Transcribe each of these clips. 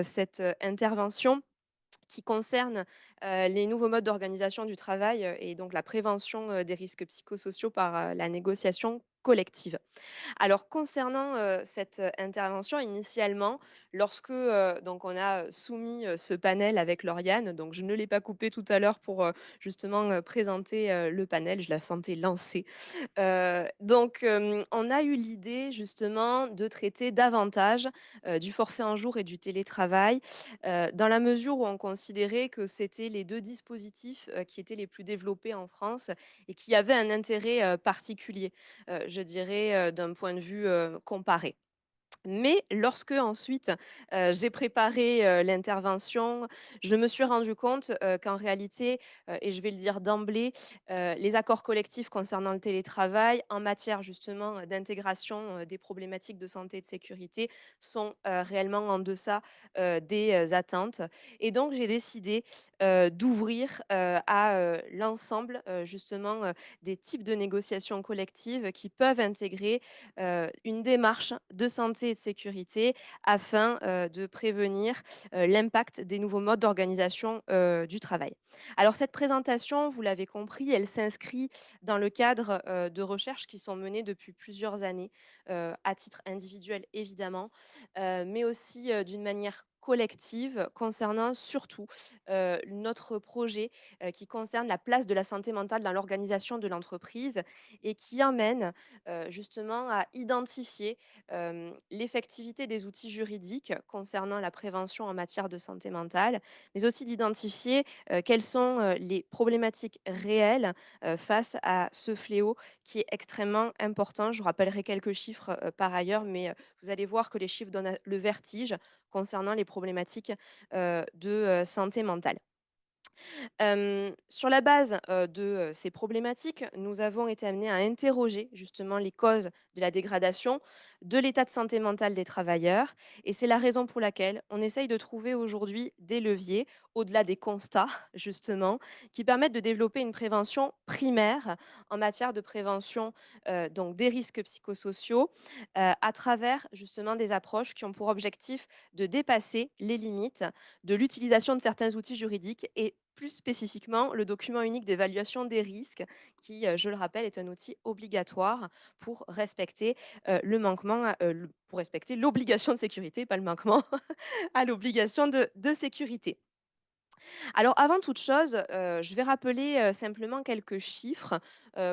Cette intervention qui concerne, les nouveaux modes d'organisation du travail, et donc la prévention, des risques psychosociaux par, la négociation collective. Alors concernant, cette, intervention initialement, lorsque, donc on a, soumis, ce panel avec Lauriane, donc je ne l'ai pas coupé tout à l'heure pour, justement, présenter, le panel, je la sentais lancée. On a eu l'idée justement de traiter davantage, du forfait un jour et du télétravail, dans la mesure où on considérait que c'était les 2 dispositifs, qui étaient les plus développés en France et qui avaient un intérêt, particulier, je dirais, d'un point de vue, comparé. Mais lorsque ensuite, j'ai préparé, l'intervention, je me suis rendu compte, qu'en réalité, et je vais le dire d'emblée, les accords collectifs concernant le télétravail en matière justement, d'intégration, des problématiques de santé et de sécurité sont, réellement en deçà, des, attentes et donc j'ai décidé, d'ouvrir, à, l'ensemble, justement, des types de négociations collectives qui peuvent intégrer, une démarche de santé et de sécurité afin, de prévenir, l'impact des nouveaux modes d'organisation, du travail. Alors cette présentation, vous l'avez compris, elle s'inscrit dans le cadre, de recherches qui sont menées depuis plusieurs années, à titre individuel évidemment, mais aussi, d'une manière collective concernant surtout, notre projet, qui concerne la place de la santé mentale dans l'organisation de l'entreprise et qui emmène, justement à identifier, l'effectivité des outils juridiques concernant la prévention en matière de santé mentale, mais aussi d'identifier, quelles sont, les problématiques réelles, face à ce fléau qui est extrêmement important. Je vous rappellerai quelques chiffres, par ailleurs, mais, vous allez voir que les chiffres donnent le vertige concernant les problématiques, de, santé mentale. Sur la base, de, ces problématiques, nous avons été amenés à interroger justement les causes de la dégradation de l'état de santé mentale des travailleurs et c'est la raison pour laquelle on essaye de trouver aujourd'hui des leviers, au-delà des constats justement, qui permettent de développer une prévention primaire en matière de prévention, donc des risques psychosociaux, à travers justement des approches qui ont pour objectif de dépasser les limites de l'utilisation de certains outils juridiques et plus spécifiquement le document unique d'évaluation des risques qui, je le rappelle, est un outil obligatoire pour respecter, le manquement à, pour respecter l'obligation de sécurité, pas le manquement à l'obligation de sécurité. Alors avant toute chose, je vais rappeler, simplement quelques chiffres,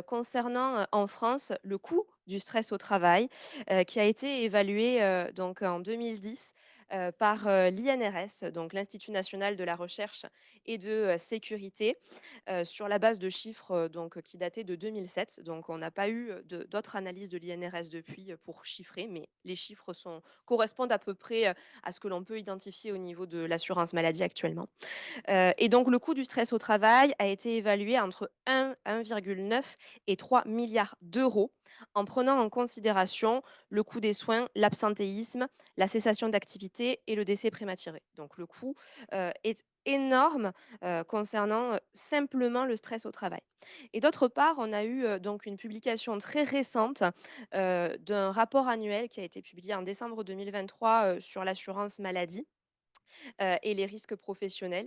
concernant, en France, le coût du stress au travail, qui a été évalué, donc en 2010, par, l'INRS, donc l'Institut national de la recherche et de, sécurité, sur la base de chiffres, donc qui dataient de 2007. Donc on n'a pas eu, d'autres analyses de l'INRS depuis, pour chiffrer, mais les chiffres correspondent à peu près, à ce que l'on peut identifier au niveau de l'assurance maladie actuellement. Et donc le coût du stress au travail a été évalué entre 1,9 et 3 milliards d'euros, en prenant en considération le coût des soins, l'absentéisme, la cessation d'activité et le décès prématuré. Donc le coût, est énorme, concernant, simplement le stress au travail. Et d'autre part, on a eu, donc une publication très récente, d'un rapport annuel qui a été publié en décembre 2023, sur l'assurance maladie et les risques professionnels,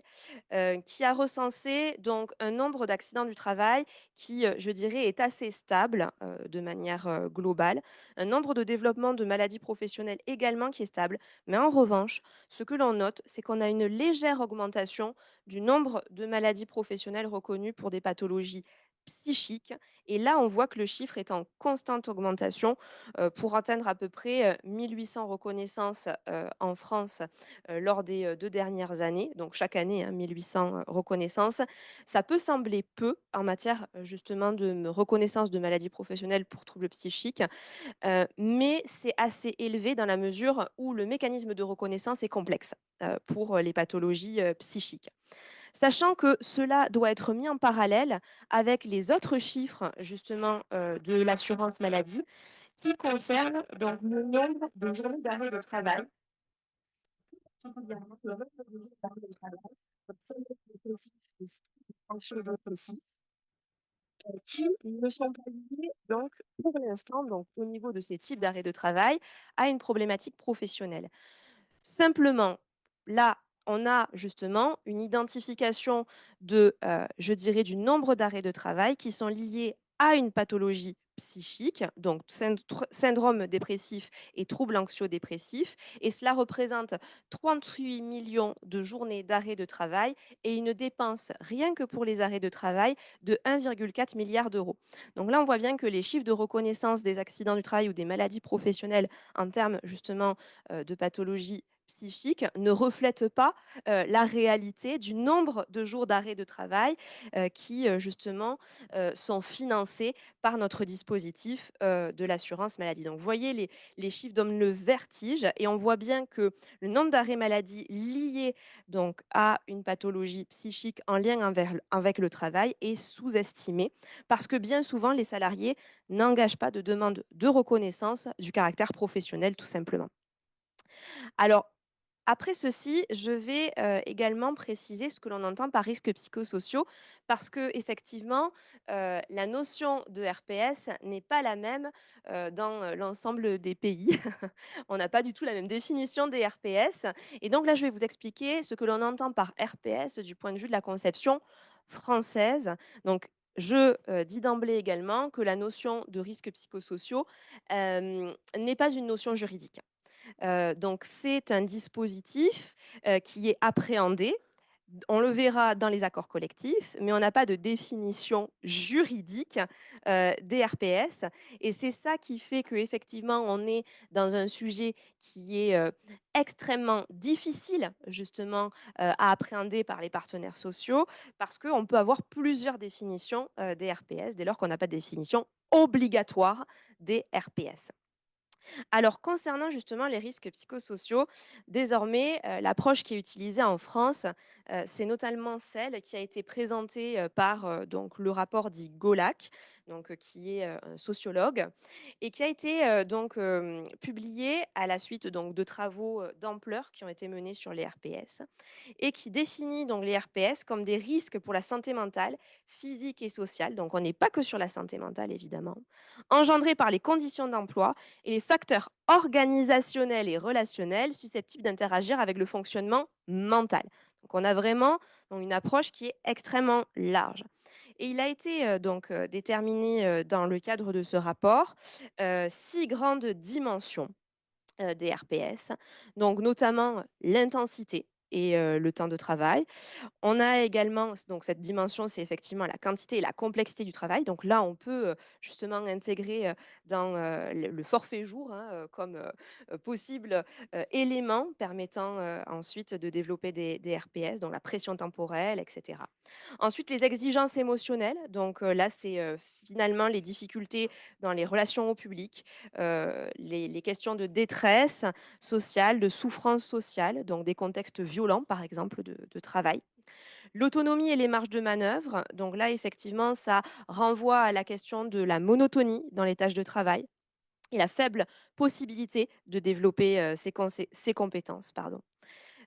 qui a recensé donc un nombre d'accidents du travail qui, je dirais, est assez stable, de manière, globale. Un nombre de développement de maladies professionnelles également qui est stable. Mais en revanche, ce que l'on note, c'est qu'on a une légère augmentation du nombre de maladies professionnelles reconnues pour des pathologies psychiques et là, on voit que le chiffre est en constante augmentation, pour atteindre à peu près, 1 800 reconnaissances, en France, lors des, 2 dernières années, donc chaque année, hein, 1 800, reconnaissances. Ça peut sembler peu en matière, justement de reconnaissance de maladies professionnelles pour troubles psychiques, mais c'est assez élevé dans la mesure où le mécanisme de reconnaissance est complexe, pour, les pathologies, psychiques. Sachant que cela doit être mis en parallèle avec les autres chiffres justement, de l'assurance maladie qui concernent donc le nombre de journées d'arrêt de travail particulièrement le nombre de jours d'arrêt de travail, qui ne sont pas liés donc pour l'instant, donc au niveau de ces types d'arrêt de travail, à une problématique professionnelle. Simplement, là, on a justement une identification je dirais, du nombre d'arrêts de travail qui sont liés à une pathologie psychique, donc syndrome dépressif et troubles anxio-dépressifs, et cela représente 38 millions de journées d'arrêt de travail et une dépense, rien que pour les arrêts de travail, de 1,4 milliard d'euros. Donc là, on voit bien que les chiffres de reconnaissance des accidents du travail ou des maladies professionnelles en termes justement de pathologies psychiques ne reflètent pas la réalité du nombre de jours d'arrêt de travail qui justement sont financés par notre dispositif de l'assurance maladie. Donc vous voyez, les chiffres donnent le vertige et on voit bien que le nombre d'arrêts maladie liés donc, à une pathologie psychique en lien avec le travail est sous-estimé parce que bien souvent les salariés n'engagent pas de demande de reconnaissance du caractère professionnel tout simplement. Alors, après ceci, je vais, également préciser ce que l'on entend par risques psychosociaux parce qu'effectivement, la notion de RPS n'est pas la même, dans, l'ensemble des pays. On n'a pas du tout la même définition des RPS et donc là, je vais vous expliquer ce que l'on entend par RPS du point de vue de la conception française. Donc je, dis d'emblée également que la notion de risques psychosociaux, n'est pas une notion juridique. Donc c'est un dispositif, qui est appréhendé. On le verra dans les accords collectifs, mais on n'a pas de définition juridique, des RPS et c'est ça qui fait qu'effectivement on est dans un sujet qui est, extrêmement difficile justement, à appréhender par les partenaires sociaux parce qu'on peut avoir plusieurs définitions, des RPS dès lors qu'on n'a pas de définition obligatoire des RPS. Alors concernant justement les risques psychosociaux, désormais, l'approche qui est utilisée en France, c'est notamment celle qui a été présentée, par, donc le rapport dit Golac, donc qui est, un sociologue et qui a été, donc publié à la suite donc de travaux, d'ampleur qui ont été menés sur les RPS et qui définit donc les RPS comme des risques pour la santé mentale, physique et sociale, donc on n'est pas que sur la santé mentale évidemment, engendrés par les conditions d'emploi et les facteurs organisationnels et relationnels susceptibles d'interagir avec le fonctionnement mental. Donc on a vraiment donc, une approche qui est extrêmement large. Et il a été déterminé dans le cadre de ce rapport 6 grandes dimensions des RPS, donc notamment l'intensité et le temps de travail, on a également donc cette dimension, c'est effectivement la quantité et la complexité du travail. Donc là, on peut, justement intégrer, dans, le forfait jour, hein, comme, possible, élément permettant, ensuite de développer des RPS, donc la pression temporelle et cetera. Ensuite, les exigences émotionnelles, donc là, c'est, finalement les difficultés dans les relations au public, les questions de détresse sociale, de souffrance sociale, donc des contextes violents, par exemple, de travail. L'autonomie et les marges de manœuvre, donc là, effectivement, ça renvoie à la question de la monotonie dans les tâches de travail et la faible possibilité de développer ses compétences. Pardon.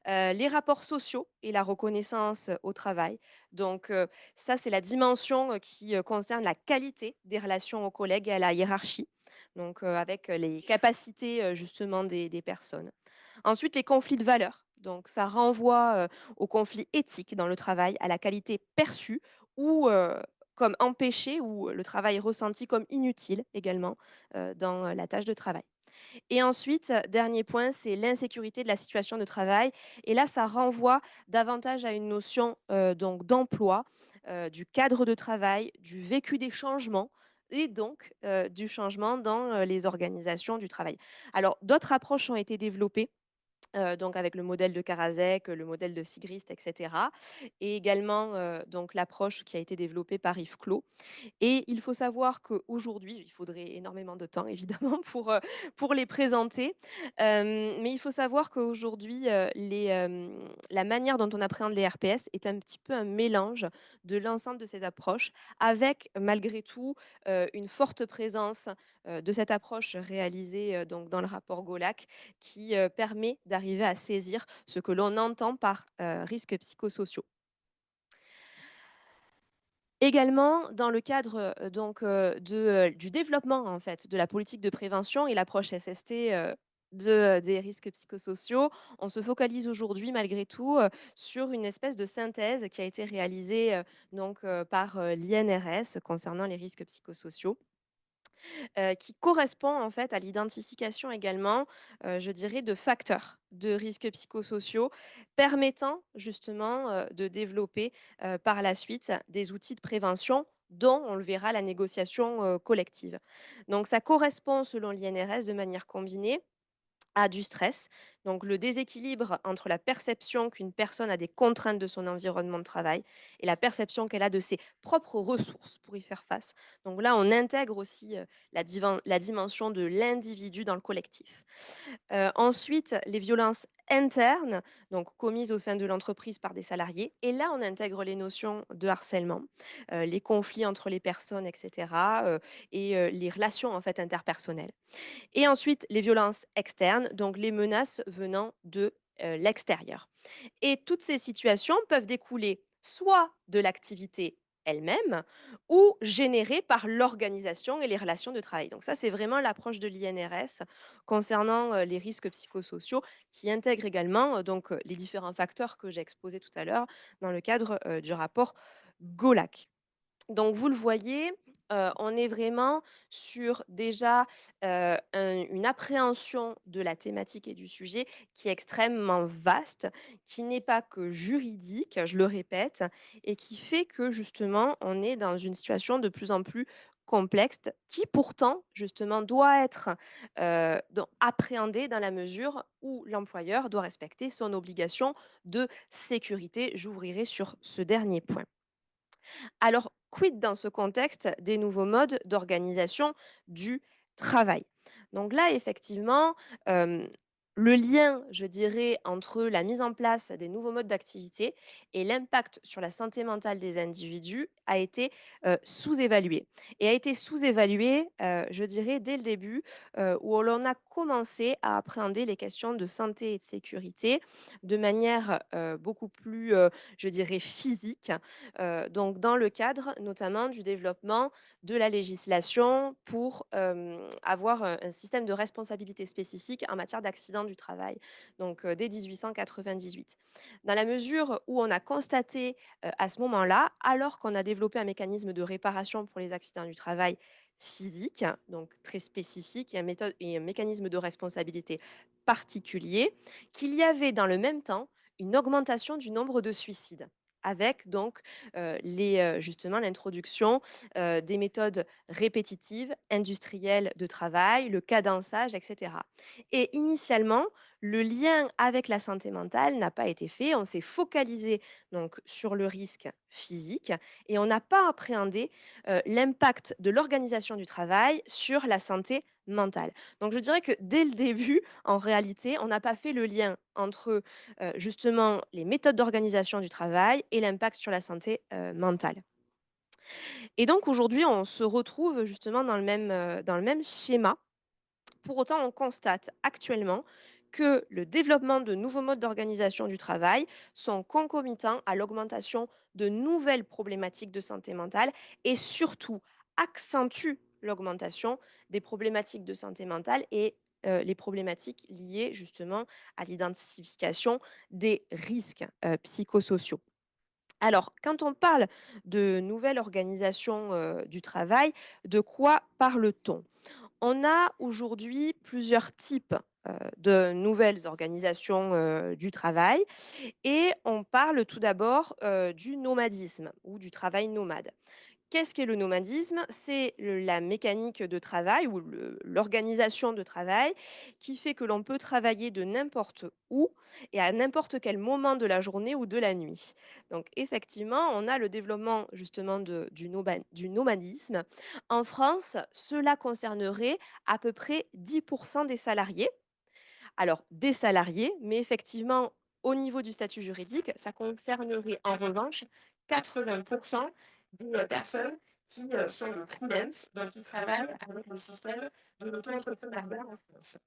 Les rapports sociaux et la reconnaissance au travail. Donc, ça, c'est la dimension qui concerne la qualité des relations aux collègues et à la hiérarchie, donc avec les capacités justement des personnes. Ensuite, les conflits de valeurs. Donc, ça renvoie aux conflits éthiques dans le travail, à la qualité perçue ou comme empêchée ou le travail ressenti comme inutile également dans la tâche de travail. Et ensuite, dernier point, c'est l'insécurité de la situation de travail. Et là, ça renvoie davantage à une notion donc d'emploi, du cadre de travail, du vécu des changements et donc du changement dans les organisations du travail. Alors, d'autres approches ont été développées donc avec le modèle de Karasek, le modèle de Sigrist et cetera et également, donc l'approche qui a été développée par Yves Clos et il faut savoir qu'aujourd'hui, il faudrait énormément de temps évidemment pour les présenter, mais il faut savoir qu'aujourd'hui, la manière dont on appréhende les RPS est un petit peu un mélange de l'ensemble de ces approches avec malgré tout, une forte présence, de cette approche réalisée, donc dans le rapport Golac qui, permet d'arriver à saisir ce que l'on entend par, risques psychosociaux. Également, dans le cadre, du développement, en fait, de la politique de prévention et l'approche SST, des risques psychosociaux, on se focalise aujourd'hui malgré tout, sur une espèce de synthèse qui a été réalisée, par, l'INRS concernant les risques psychosociaux, qui correspond en fait à l'identification également, je dirais de facteurs de risques psychosociaux permettant justement, de développer, par la suite des outils de prévention dont on le verra la négociation, collective. Donc ça correspond selon l'INRS de manière combinée à du stress, donc le déséquilibre entre la perception qu'une personne a des contraintes de son environnement de travail et la perception qu'elle a de ses propres ressources pour y faire face. Donc là, on intègre aussi la dimension de l'individu dans le collectif. Ensuite, les violences internes, donc commises au sein de l'entreprise par des salariés. Et là, on intègre les notions de harcèlement, les conflits entre les personnes, etc., les relations en fait interpersonnelles. Et ensuite, les violences externes, donc les menaces venant de l'extérieur. Et toutes ces situations peuvent découler soit de l'activité elle-même ou générées par l'organisation et les relations de travail. Donc ça, c'est vraiment l'approche de l'INRS concernant les risques psychosociaux qui intègre également les différents facteurs que j'ai exposés tout à l'heure dans le cadre du rapport GOLAC. Donc vous le voyez, on est vraiment sur déjà, une appréhension de la thématique et du sujet qui est extrêmement vaste, qui n'est pas que juridique, je le répète, et qui fait que justement on est dans une situation de plus en plus complexe qui pourtant justement doit être, appréhendée dans la mesure où l'employeur doit respecter son obligation de sécurité. J'ouvrirai sur ce dernier point. Alors, quid dans ce contexte des nouveaux modes d'organisation du travail? Donc là, effectivement, hem, le lien, je dirais, entre la mise en place des nouveaux modes d'activité et l'impact sur la santé mentale des individus a été, sous-évalué et a été sous-évalué, je dirais, dès le début, où l'on a commencé à appréhender les questions de santé et de sécurité de manière, beaucoup plus, je dirais, physique, donc dans le cadre notamment du développement de la législation pour, avoir, un système de responsabilité spécifique en matière d'accident du travail, donc dès 1898. Dans la mesure où on a constaté, à ce moment-là, alors qu'on a développé un mécanisme de réparation pour les accidents du travail physiques, donc très spécifique et un mécanisme de responsabilité particulier, qu'il y avait dans le même temps une augmentation du nombre de suicides avec donc justement l'introduction, des méthodes répétitives, industrielles de travail, le cadençage et cetera. Et initialement, le lien avec la santé mentale n'a pas été fait. On s'est focalisé donc sur le risque physique et on n'a pas appréhendé, l'impact de l'organisation du travail sur la santé mentale. Donc je dirais que dès le début, en réalité, on n'a pas fait le lien entre, justement les méthodes d'organisation du travail et l'impact sur la santé, mentale. Et donc aujourd'hui, on se retrouve justement dans le même schéma. Pour autant, on constate actuellement que le développement de nouveaux modes d'organisation du travail sont concomitants à l'augmentation de nouvelles problématiques de santé mentale et surtout accentuent l'augmentation des problématiques de santé mentale et les problématiques liées justement à l'identification des risques psychosociaux. Alors, quand on parle de nouvelle organisation du travail, de quoi parle-t-on? On a aujourd'hui plusieurs types, de nouvelles organisations, du travail et on parle tout d'abord, du nomadisme ou du travail nomade. Qu'est-ce qu'est le nomadisme? C'est la mécanique de travail ou l'organisation de travail qui fait que l'on peut travailler de n'importe où et à n'importe quel moment de la journée ou de la nuit. Donc effectivement, on a le développement justement du nomadisme. En France, cela concernerait à peu près 10% des salariés. Alors des salariés, mais effectivement, au niveau du statut juridique, ça concernerait en revanche 80% des personnes qui sont en freelance, donc qui travaillent avec le système de l'auto-entrepreneuriat en France.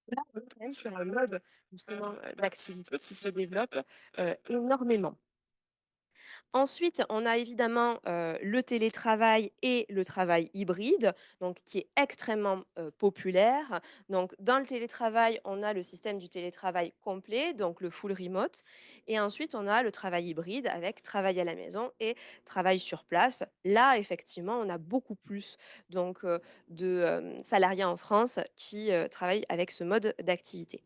Là, on est quand même sur un mode justement d'activité qui se développe énormément. Ensuite, on a évidemment, le télétravail et le travail hybride, donc qui est extrêmement, populaire. Donc dans le télétravail, on a le système du télétravail complet, donc le full remote et ensuite on a le travail hybride avec travail à la maison et travail sur place. Là, effectivement, on a beaucoup plus donc, salariés en France qui, travaillent avec ce mode d'activité.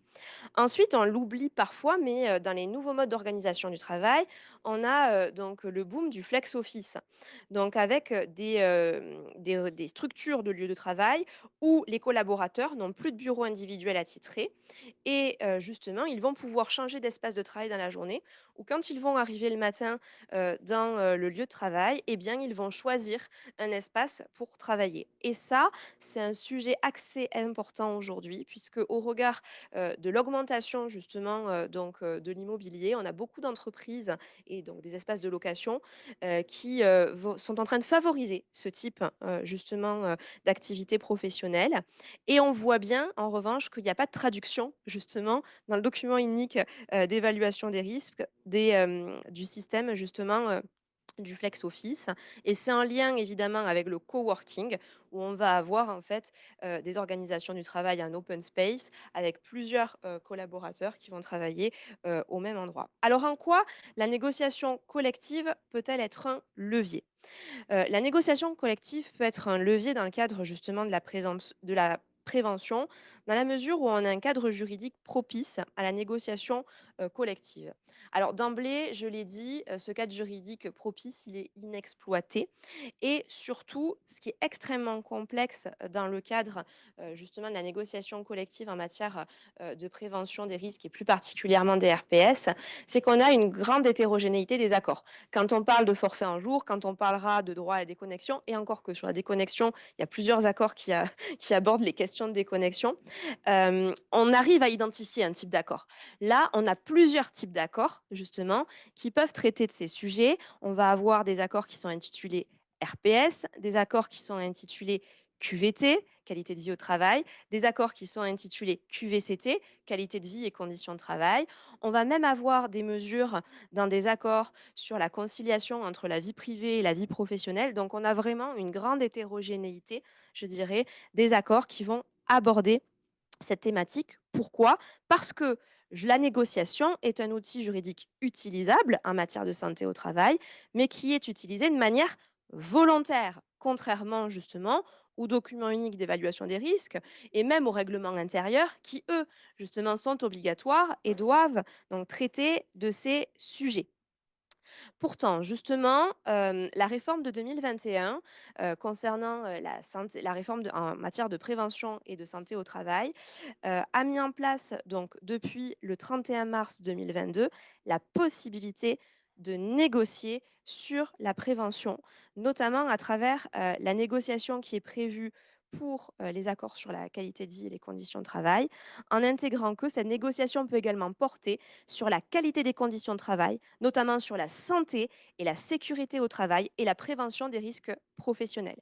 Ensuite, on l'oublie parfois, mais dans les nouveaux modes d'organisation du travail, on a, donc le boom du flex office. Donc avec, des structures de lieux de travail où les collaborateurs n'ont plus de bureau individuel attitré et justement, ils vont pouvoir changer d'espace de travail dans la journée ou quand ils vont arriver le matin, dans, le lieu de travail et bien, ils vont choisir un espace pour travailler et ça, c'est un sujet assez important aujourd'hui puisque au regard de l'augmentation justement, de l'immobilier. On a beaucoup d'entreprises et donc des espaces de location, qui, vont sont en train de favoriser ce type, justement, d'activité professionnelle et on voit bien en revanche qu'il y a pas de traduction justement dans le document unique, d'évaluation des risques du système justement, du flex office et c'est en lien évidemment avec le coworking où on va avoir en fait, des organisations du travail en open space avec plusieurs, collaborateurs qui vont travailler, au même endroit. Alors en quoi la négociation collective peut-elle être un levier? La négociation collective peut être un levier dans le cadre justement de la prévention, dans la mesure où on a un cadre juridique propice à la négociation, collective. Alors d'emblée, je l'ai dit, ce cadre juridique propice, il est inexploité et surtout, ce qui est extrêmement complexe, dans le cadre, justement de la négociation collective en matière, de prévention des risques et plus particulièrement des RPS, c'est qu'on a une grande hétérogénéité des accords. Quand on parle de forfait un jour, quand on parlera de droit à la déconnexion et encore que sur la déconnexion, il y a plusieurs accords qui abordent les questions de déconnexion, on arrive à identifier un type d'accord. Là, on a plusieurs types d'accords, justement, qui peuvent traiter de ces sujets. On va avoir des accords qui sont intitulés RPS, des accords qui sont intitulés QVT, qualité de vie au travail, des accords qui sont intitulés QVCT, qualité de vie et conditions de travail. On va même avoir des mesures dans des accords sur la conciliation entre la vie privée et la vie professionnelle. Donc, on a vraiment une grande hétérogénéité, je dirais, des accords qui vont aborder cette thématique. Pourquoi? Parce que la négociation est un outil juridique utilisable en matière de santé au travail, mais qui est utilisé de manière volontaire, contrairement justement aux documents uniques d'évaluation des risques et même aux règlements intérieurs qui, eux, justement, sont obligatoires et doivent donc traiter de ces sujets. Pourtant, justement, la réforme de 2021, concernant, la réforme en matière de prévention et de santé au travail, a mis en place donc depuis le 31 mars 2022 la possibilité de négocier sur la prévention, notamment à travers, la négociation qui est prévue pour, les accords sur la qualité de vie et les conditions de travail, en intégrant que cette négociation peut également porter sur la qualité des conditions de travail, notamment sur la santé et la sécurité au travail et la prévention des risques professionnels.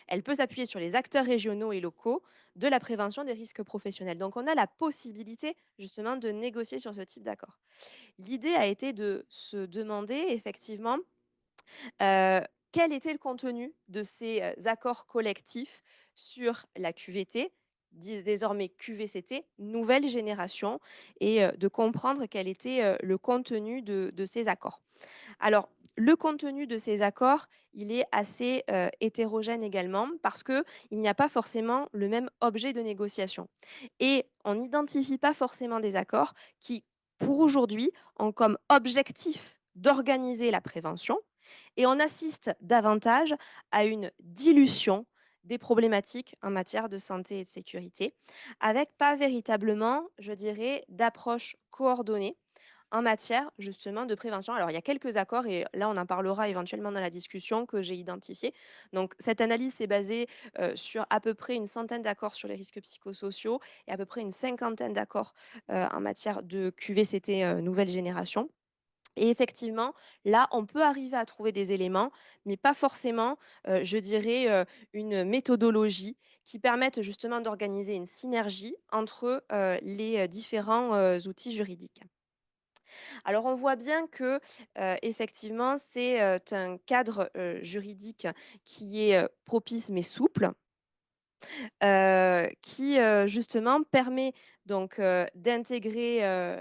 Elle peut s'appuyer sur les acteurs régionaux et locaux de la prévention des risques professionnels. Donc on a la possibilité justement de négocier sur ce type d'accord. L'idée a été de se demander effectivement Heu, quel était le contenu de ces, accords collectifs sur la QVT, désormais QVCT, nouvelle génération et de comprendre quel était, le contenu de ces accords. Alors, le contenu de ces accords, il est assez, hétérogène également parce qu'il n'y a pas forcément le même objet de négociation et on n'identifie pas forcément des accords qui, pour aujourd'hui, ont comme objectif d'organiser la prévention et on assiste davantage à une dilution des problématiques en matière de santé et de sécurité, avec pas véritablement, je dirais, d'approche coordonnée en matière justement de prévention. Alors il y a quelques accords et là on en parlera éventuellement dans la discussion que j'ai identifié. Donc cette analyse est basée sur à peu près une centaine d'accords sur les risques psychosociaux et à peu près une cinquantaine d'accords en matière de QVCT nouvelle génération. Et effectivement, là, on peut arriver à trouver des éléments, mais pas forcément, je dirais, une méthodologie qui permette justement d'organiser une synergie entre, les, différents, outils juridiques. Alors on voit bien que, effectivement, c'est, un cadre, juridique qui est, propice mais souple, qui, justement permet donc, d'intégrer,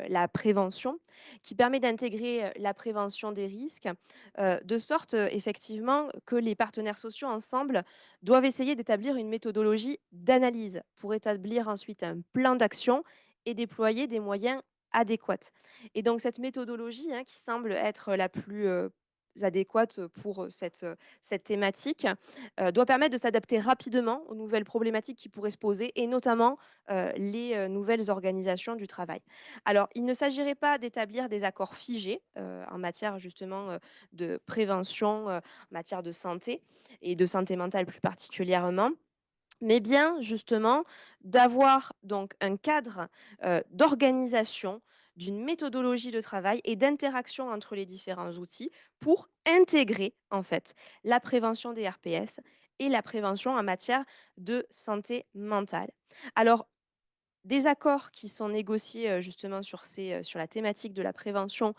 la prévention, qui permet d'intégrer, la prévention des risques, de sorte, effectivement que les partenaires sociaux ensemble doivent essayer d'établir une méthodologie d'analyse pour établir ensuite un plan d'action et déployer des moyens adéquats. Et donc cette méthodologie, hein, qui semble être la plus, adéquate pour, cette thématique, doit permettre de s'adapter rapidement aux nouvelles problématiques qui pourraient se poser et notamment, les, nouvelles organisations du travail. Alors, il ne s'agirait pas d'établir des accords figés, en matière justement, de prévention, en matière de santé et de santé mentale plus particulièrement, mais bien justement d'avoir donc un cadre, d'organisation, d'une méthodologie de travail et d'interaction entre les différents outils pour intégrer en fait la prévention des RPS et la prévention en matière de santé mentale. Alors des accords qui sont négociés, justement sur la thématique de la prévention,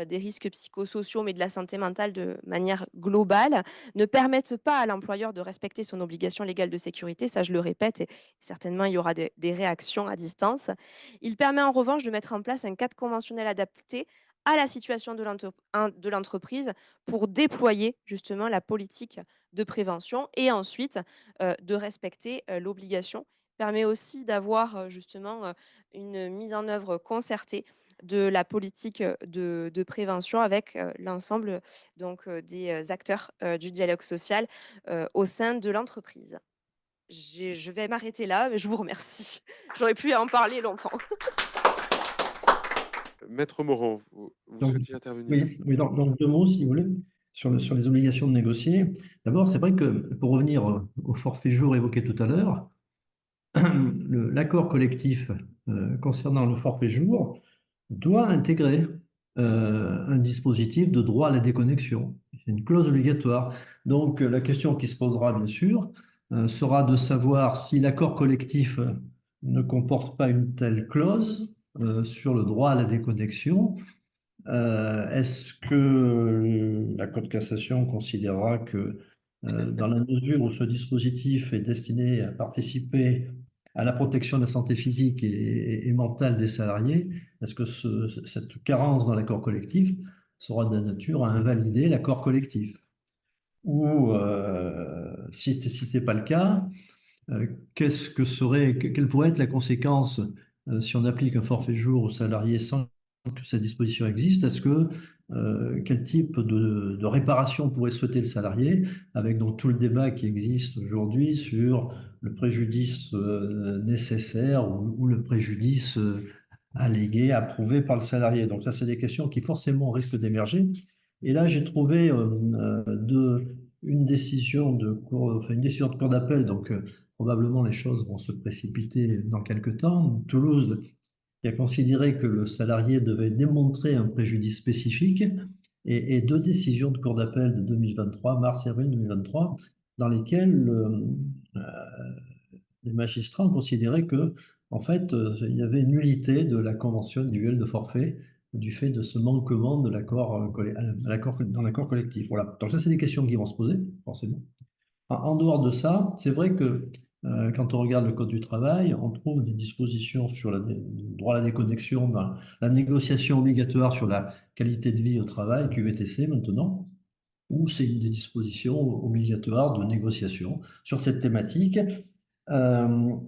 des risques psychosociaux, mais de la santé mentale de manière globale, ne permettent pas à l'employeur de respecter son obligation légale de sécurité, ça je le répète et certainement il y aura des réactions à distance. Il permet en revanche de mettre en place un cadre conventionnel adapté à la situation de l'entreprise pour déployer justement la politique de prévention et ensuite, de respecter, l'obligation permet aussi d'avoir, justement, une mise en œuvre concertée de la politique, de prévention avec, l'ensemble donc, des, acteurs, du dialogue social, au sein de l'entreprise. Je vais m'arrêter là, mais je vous remercie. J'aurais pu en parler longtemps. Maître Morand, vous Donc souhaitiez intervenir? oui, oui, donc 2 mots si vous voulez, sur les obligations de négocier. D'abord, c'est vrai que pour revenir, au forfait jour évoqué tout à l'heure, l'accord collectif, concernant le forfait jour doit intégrer, un dispositif de droit à la déconnexion. C'est une clause obligatoire. Donc, la question qui se posera bien sûr, sera de savoir si l'accord collectif, ne comporte pas une telle clause, sur le droit à la déconnexion. Est-ce que la Cour de cassation considérera que, dans la mesure où ce dispositif est destiné à participer à la protection de la santé physique et mentale des salariés, est-ce que cette carence dans l'accord collectif sera de nature à invalider l'accord collectif? Ou, si ce n'est pas le cas, quelle pourrait être la conséquence, si on applique un forfait jour aux salariés sans que cette disposition existe? Quel type de réparation pourrait souhaiter le salarié? Avec donc tout le débat qui existe aujourd'hui sur le préjudice, nécessaire ou le préjudice, allégué, approuvé par le salarié. Donc ça, c'est des questions qui forcément risquent d'émerger. Et là, j'ai trouvé, une décision une décision de cour d'appel, donc probablement les choses vont se précipiter dans quelque temps. Toulouse qui a considéré que le salarié devait démontrer un préjudice spécifique et 2 décisions de cour d'appel de 2023, mars et avril 2023, dans lesquelles, les magistrats ont considéré que, en fait, il y avait nullité de la convention individuelle de forfait du fait de ce manquement de l'accord, dans l'accord collectif. Voilà. Donc ça, c'est des questions qui vont se poser, forcément. En dehors de ça, c'est vrai que, quand on regarde le code du travail, on trouve des dispositions sur le droit à la déconnexion dans la négociation obligatoire sur la qualité de vie au travail, QVTC maintenant, où c'est une des dispositions obligatoires de négociation sur cette thématique.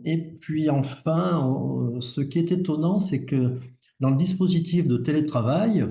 Et puis enfin, ce qui est étonnant, c'est que dans le dispositif de télétravail,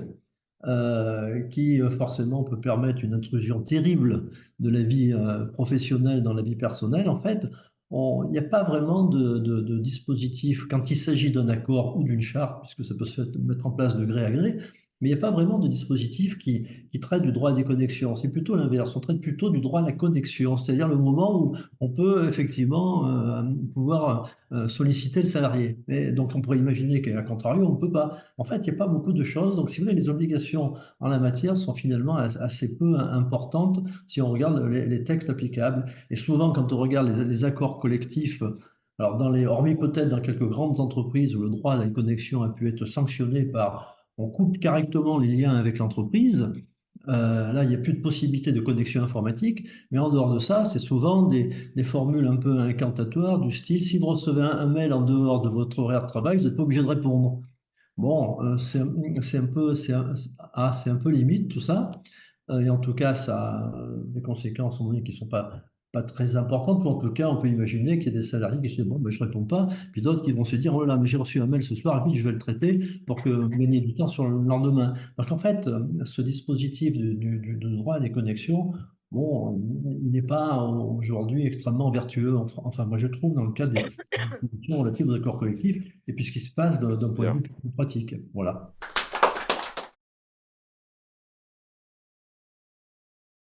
qui, forcément peut permettre une intrusion terrible de la vie, professionnelle dans la vie personnelle, en fait, il n'y a pas vraiment de dispositif quand il s'agit d'un accord ou d'une charte, puisque ça peut se mettre en place de gré à gré, mais il n'y a pas vraiment de dispositif qui traite du droit à la déconnexion. C'est plutôt l'inverse, on traite plutôt du droit à la connexion, c'est-à-dire le moment où on peut effectivement, pouvoir, solliciter le salarié. Et donc on pourrait imaginer qu'à contrario, on ne peut pas. En fait, il n'y a pas beaucoup de choses. Donc, si vous voulez, les obligations en la matière sont finalement assez peu importantes si on regarde les textes applicables. Et souvent, quand on regarde les accords collectifs, alors hormis peut-être dans quelques grandes entreprises où le droit à la connexion a pu être sanctionné par, on coupe correctement les liens avec l'entreprise. Là, il n'y a plus de possibilité de connexion informatique, mais en dehors de ça, c'est souvent des formules un peu incantatoires du style, si vous recevez un mail en dehors de votre horaire de travail, vous n'êtes pas obligé de répondre. Bon, c'est un peu, c'est un peu limite tout ça. Et en tout cas, ça a des conséquences, on dit, qui ne sont pas très importantes. Ou en tout cas, on peut imaginer qu'il y a des salariés qui se disent, bon, ben, je ne réponds pas. Puis d'autres qui vont se dire, oh là, mais j'ai reçu un mail ce soir, vite, je vais le traiter pour gagner du temps sur le lendemain. Donc en fait, ce dispositif de droit à des connexions, bon, il n'est pas aujourd'hui extrêmement vertueux. Enfin, moi, je trouve, dans le cadre des dispositions relatives aux accords collectifs, et puis ce qui se passe d'un point de Bien. vue plus pratique. Voilà.